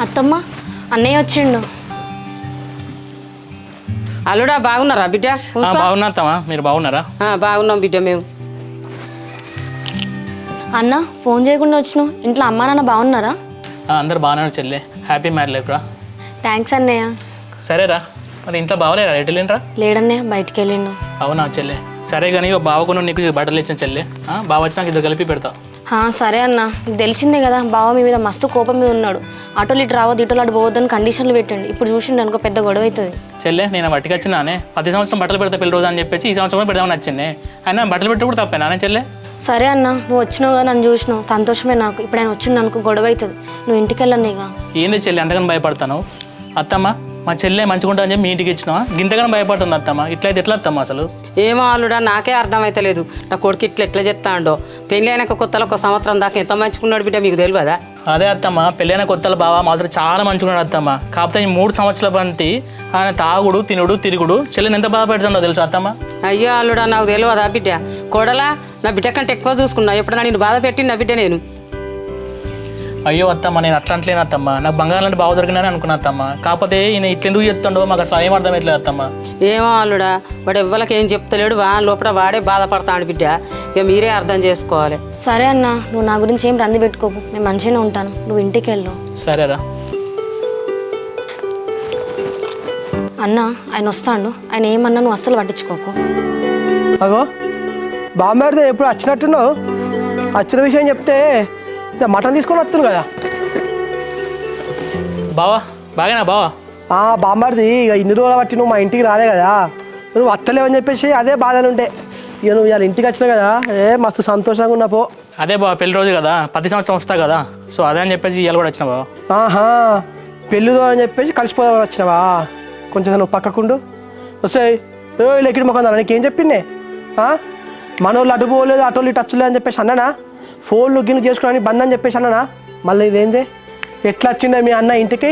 అత్తమ్మ అన్నయ్య వచ్చిండు. అల్లుడా బాగున్నారా బిడ్డ? బాగున్నా అత్తమ్మా, మీరు బాగున్నారా? బాగున్నాం బిడ్డ మేము. అన్న ఫోన్ చేయకుండా వచ్చినావు, ఇంట్లో అమ్మా నాన్న బాగున్నారా? అందరు బాగానే చెల్లె, హ్యాపీ మ్యారేజ్ లైఫ్ రా. థ్యాంక్స్ అన్నయ్య. సరేరా, మరి ఇంట్లో బాగలేరా? ఎటు వెళ్ళినరా? లేడన్నయ్య, బయటికి వెళ్ళిండు. అవునా చెల్లె, సరే కానీ బావకుండా నీకు బట్టలు ఇచ్చిన చెల్లె, బావ వచ్చినాక ఇద్దరు కలిపి పెడతా. సరే అన్న, నీకు తెలిసిందే కదా బావ మీ మీద మస్తు కోపం మీద ఉన్నాడు. ఆటోలు ఇటు రావద్దు ఇటోలు అటు పోవద్దని కండిషన్లు పెట్టండి. ఇప్పుడు చూసిండు అనుకో పెద్ద గొడవ అవుతుంది. చెల్లె నేను బట్టికి వచ్చినానే, 10 సంవత్సరం బట్టలు పెడతా పెళ్లి రోజు అని చెప్పేసి ఈ సంవత్సరం పెడదామని వచ్చింది. అయినా బట్టలు పెట్టి కూడా తప్పేనా చెల్లె? సరే అన్న, నువ్వు వచ్చినావు కదా, నన్ను చూసినావు, సంతోషమే నాకు. ఇప్పుడు ఆయన వచ్చిండు అనుకో గొడవ అవుతుంది. నువ్వు ఇంటికి వెళ్ళను ఇక. ఏంది చెల్లె అంతగానో భయపడతాను? అత్తమ్మ మా చెల్లె మంచిగుంటా అని చెప్పి మీ ఇంటికి ఇచ్చినావా? ఇంతగానో భయపడుతుంది అత్తమ్మ, ఇట్లయితే ఎట్లా అత్తమ్మ అసలు? ఏమో అల్లుడా, నాకే అర్థమైతలేదు. నా కొడుకు ఎట్లా చెప్తాండో. పెళ్ళి అయినాక కొత్తలో 1 సంవత్సరం దాకా ఎంత మంచుకున్నాడు బిడ్డ, మీకు తెలియదా? అదే అత్తమ్మ, పెళ్ళైన కొత్తల బావ మాత్రం చాలా మంచిగున్నాడు అత్తమ్మ. కాకపోతే ఈ 3 సంవత్సరాల బట్టి ఆయన తాగుడు తినుడు తిరుగుడు చెల్లెని ఎంత బాధ పెడుతుందో తెలుసు అత్తమ్మ. అయ్యో అల్లుడా, నాకు తెలియదా బిడ్డ? కోడలా నా బిడ్డ కంటే ఎక్కువ చూసుకున్నా. ఎప్పుడన్నా నేను బాధ పెట్టి నా బిడ్డ నేను. అయ్యో అత్తమ్మ, నేను అట్లా అంటలేను అత్తమ్మ. నాకు బంగారం లాంటి బావ దొరికినని అనుకున్నా అత్తమ్మ. కాకపోతే ఈయన ఇట్లెందుకు చెప్తాడో మాకు అసలు ఏం అర్థమవుతలేదు అత్తమ్మ. ఏమో అల్లుడా, వాడు ఎవ్వరికి ఏం చెప్తలేడు. లోపల వాడే బాధపడతాడు బిడ్డ. ఇక మీరే అర్థం చేసుకోవాలి. సరే అన్న, నువ్వు నా గురించి ఏం రంది పెట్టుకోకు, నేను మంచిగానే ఉంటాను. నువ్వు ఇంటికి వెళ్ళు. సరేరా అన్న, ఆయన వస్తాడు. ఆయన ఏమన్నా నువ్వు అస్సలు పట్టించుకోకు. అగో బాంబేడితే ఎప్పుడు వచ్చినట్టున్నావు. వచ్చిన విషయం చెప్తే మటన్ తీసుకొని వస్తున్నావు కదా. బావా బాగానా బావా? బాంబాడిది ఇక ఇన్ని రోజులు బట్టి నువ్వు మా ఇంటికి రాలే కదా, నువ్వు వస్తలేవని చెప్పేసి అదే బాధలు ఉంటే ఇక నువ్వు ఇవాళ ఇంటికి వచ్చినావు కదా, మస్తు సంతోషంగా ఉన్నా పో. అదే బావ, పెళ్లి రోజు కదా, 10 సంవత్సరం వస్తా కదా, సో అదే అని చెప్పేసి ఇవాళ కూడా వచ్చిన బావ. పెళ్ళి రోజు అని చెప్పేసి కలిసిపోదామని వచ్చినావా? కొంచెం నువ్వు పక్కకుండు వస్తాయి. లెక్కిడి మొక్క నీకేం చెప్పిండే? మనోళ్ళు అటు పోలేదు అటోళ్ళు ఇటు వచ్చలేదు అని చెప్పేసి అన్నానా? ఫోన్లు గిన్నె చేసుకోవడానికి బంద్ అని చెప్పేసి అన్నానా? మళ్ళీ ఇదేందే ఎట్లా వచ్చిండే మీ అన్న ఇంటికి?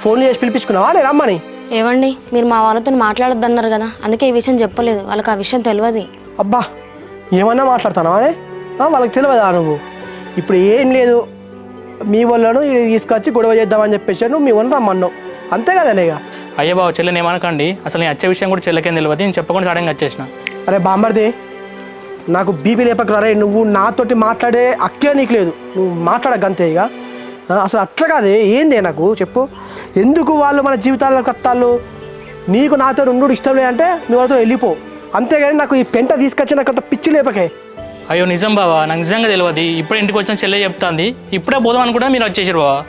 ఫోన్లు చేసి పిలిపించుకున్నావా నేను రమ్మని? ఏవండి, మీరు మా వాళ్ళతో మాట్లాడొద్దు అన్నారు కదా, అందుకే ఈ విషయం చెప్పలేదు. వాళ్ళకి ఆ విషయం తెలియదు. అబ్బా ఏమన్నా మాట్లాడుతున్నావా? వాళ్ళకి తెలియదా? నువ్వు ఇప్పుడు ఏం లేదు, మీ వాళ్ళను తీసుకొచ్చి గొడవ చేద్దామని చెప్పేసి నువ్వు మీ వాళ్ళని రమ్మన్నావు, అంతే కదా? ఇక అయ్యో బావ, చెల్లెని ఏమనకండి. అసలు నేను వచ్చే విషయం కూడా చెల్లెకేం తెలియదు, నేను చెప్పకుండా సడన్గా వచ్చేసిన. అరే బాంబర్ది, నాకు బీపీ లేపక రే. నువ్వు నాతోటి మాట్లాడే అక్కే నీకు లేదు, నువ్వు మాట్లాడగంతే. ఇక అసలు అట్లా కాదే. ఏందే నాకు చెప్పు, ఎందుకు వాళ్ళు మన జీవితాల్లో కత్తాళ్ళు? నీకు నాతో ఉండు ఇష్టం లేదంటే నువ్వు వాళ్ళతో వెళ్ళిపో, అంతేగాని నాకు ఈ పెంట తీసుకొచ్చి నాకు అంత పిచ్చి లేపకే. అయ్యో నిజం బావా, నాకు నిజంగా తెలియదు. ఇప్పుడే ఇంటికి వచ్చిన చెల్లె చెప్తాంది, ఇప్పుడే పోదాం అనుకుంటా మీరు వచ్చేసారు బావా.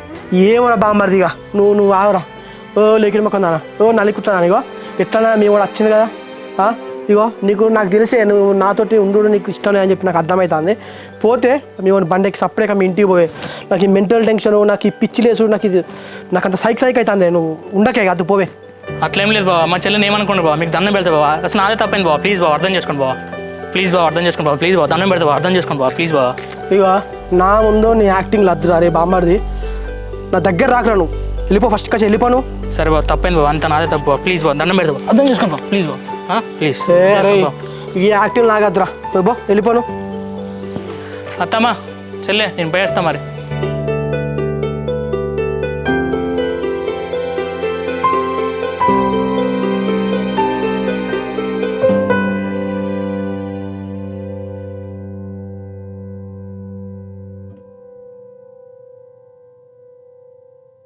ఏమన్నా బాంబర్దిగా నువ్వు ఆవురా. లేకిన మొక్కందానా, నలికుతాను. ఇగో ఎట్లా మీ కూడా వచ్చింది కదా. ఇగో నాకు తెలిసే నువ్వు నాతోటి ఉండు నీకు ఇష్టం లేదని చెప్పి నాకు అర్థమవుతుంది. పోతే మీ బండికి సపరేట్గా మీ ఇంటికి పోయే. నాకు ఈ మెంటల్ టెన్షన్, నాకు ఈ పిచ్చి లేసు, నాకు అంత సైక్ అవుతుంది. నువ్వు ఉండకే కాదు, పోవే. అట్లేం లేదు బావా, మా చెల్లెని ఏమనుకోండి బావా, మీకు దండం పెడతా బావా. అసలు నాదే తప్పైంది బావా, ప్లీజ్ బావా అర్థం చేసుకోండి బావా. ప్లీజ్ బావా అర్థం చేసుకోండి బావా, ప్లీజ్ బావా దండం పెడతా బావా, అర్థం చేసుకోండి బావా, ప్లీజ్ బావా. ఇగో నా ముందు నీ యాక్టింగ్ లద్దురా రే బాంబాడిది. నా దగ్గర రాకరా, నువ్వు వెళ్ళిపో, ఫస్ట్ కాసి వెళ్ళిపోను. సరే బావ, తప్పైంది బావా, అంత నాదే తప్పు బావా, ప్లీజ్ బావా దండం పెడతా బావా, అర్థం చేసుకోండి బావా, ప్లీజ్ బావా, ప్లీజ్. ఈ యాక్టింగ్ లాగద్దురా, బో వెళ్ళిపోను. అత్తమ్మా చెల్లె నేను పోయేస్తా మరి.